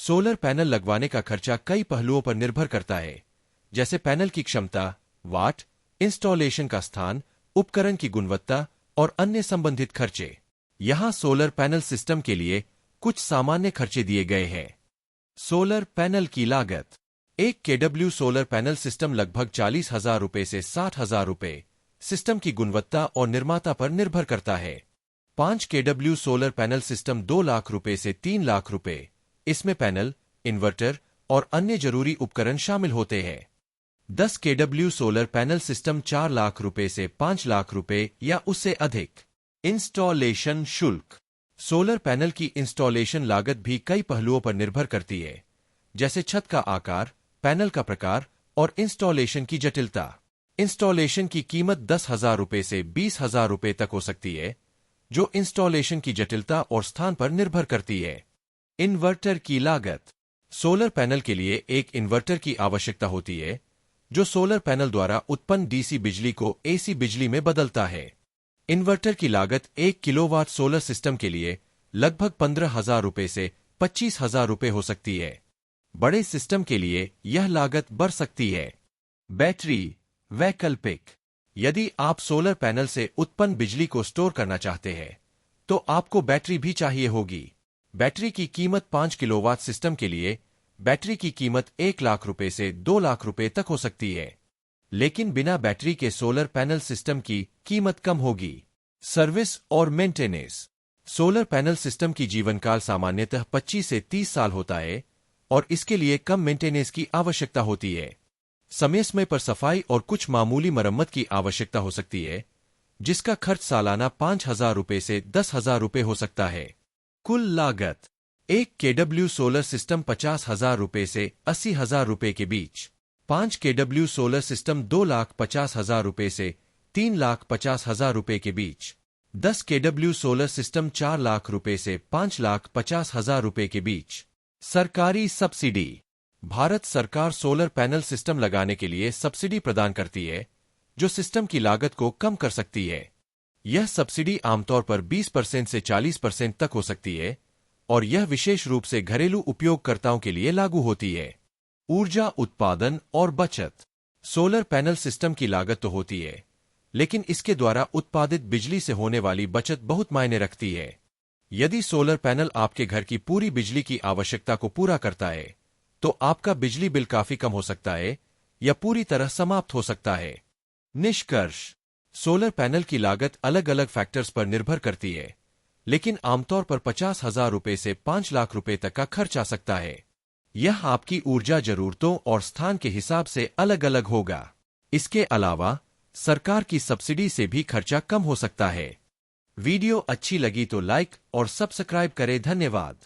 Solar panel लगवाने का खर्चा कई पहलुओं पर निर्भर करता है, जैसे पैनल की क्षमता, वाट, इंस्टॉलेशन का स्थान, उपकरण की गुणवत्ता और अन्य संबंधित खर्चे। यहाँ सोलर पैनल सिस्टम के लिए कुछ सामान्य खर्चे दिए गए हैं। सोलर पैनल की लागत। एक केडब्ल्यू सोलर पैनल सिस्टम लगभग 40,000 रुपये से 60,000 रुपये सिस्टम की गुणवत्ता और निर्माता पर निर्भर करता है। 5 केडब्ल्यू सोलर पैनल सिस्टम 2 लाख रुपये से 3 लाख रुपये। इसमें पैनल, इन्वर्टर और अन्य जरूरी उपकरण शामिल होते हैं। 10 केडब्ल्यू सोलर पैनल सिस्टम 4 लाख रुपये से 5 लाख रुपये या उससे अधिक। इंस्टॉलेशन शुल्क। सोलर पैनल की इंस्टॉलेशन लागत भी कई पहलुओं पर निर्भर करती है, जैसे छत का आकार, पैनल का प्रकार और इंस्टॉलेशन की जटिलता। इंस्टॉलेशन की कीमत 10,000 रुपये से 20,000 रुपये तक हो सकती है, जो इंस्टॉलेशन की जटिलता और स्थान पर निर्भर करती है। इन्वर्टर की लागत। सोलर पैनल के लिए एक इन्वर्टर की आवश्यकता होती है, जो सोलर पैनल द्वारा उत्पन्न डीसी बिजली को एसी बिजली में बदलता है। इन्वर्टर की लागत 1 किलोवाट सोलर सिस्टम के लिए लगभग 15,000 रुपये से 25,000 रुपये हो सकती है। बड़े सिस्टम के लिए यह लागत बढ़ सकती है। बैटरी। वैकल्पिक। यदि आप सोलर पैनल से उत्पन्न बिजली को स्टोर करना चाहते हैं, तो आपको बैटरी भी चाहिए होगी। बैटरी की कीमत 5 किलोवाट सिस्टम के लिए बैटरी की कीमत 1 लाख रुपये से 2 लाख रुपये तक हो सकती है, लेकिन बिना बैटरी के सोलर पैनल सिस्टम की कीमत कम होगी। सर्विस और मेंटेनेंस। सोलर पैनल सिस्टम की जीवनकाल सामान्यतः 25 से 30 साल होता है और इसके लिए कम मेंटेनेंस की आवश्यकता होती है। समय समय पर सफाई और कुछ मामूली मरम्मत की आवश्यकता हो सकती है, जिसका खर्च सालाना 5,000 रुपये से 10,000 रुपये हो सकता है। कुल लागत। एक केडब्ल्यू सोलर सिस्टम 50,000 रुपये से 80,000 रुपये के बीच। 5 केडब्ल्यू सोलर सिस्टम 2,50,000 रुपये से 3,50,000 रुपये के बीच। 10 केडब्ल्यू सोलर सिस्टम 4 लाख रुपये से 5,50,000 रुपये के बीच। सरकारी सब्सिडी। भारत सरकार सोलर पैनल सिस्टम लगाने के लिए सब्सिडी प्रदान करती है, जो सिस्टम की लागत को कम कर सकती है। यह सब्सिडी आमतौर पर 20% से 40% तक हो सकती है और यह विशेष रूप से घरेलू उपयोगकर्ताओं के लिए लागू होती है। ऊर्जा उत्पादन और बचत। सोलर पैनल सिस्टम की लागत तो होती है, लेकिन इसके द्वारा उत्पादित बिजली से होने वाली बचत बहुत मायने रखती है। यदि सोलर पैनल आपके घर की पूरी बिजली की आवश्यकता को पूरा करता है, तो आपका बिजली बिल काफी कम हो सकता है या पूरी तरह समाप्त हो सकता है। निष्कर्ष। सोलर पैनल की लागत अलग अलग फैक्टर्स पर निर्भर करती है, लेकिन आमतौर पर 50,000 रुपये से 5 लाख रुपये तक का खर्च आ सकता है। यह आपकी ऊर्जा जरूरतों और स्थान के हिसाब से अलग अलग होगा। इसके अलावा सरकार की सब्सिडी से भी खर्चा कम हो सकता है। वीडियो अच्छी लगी तो लाइक और सब्सक्राइब करें। धन्यवाद।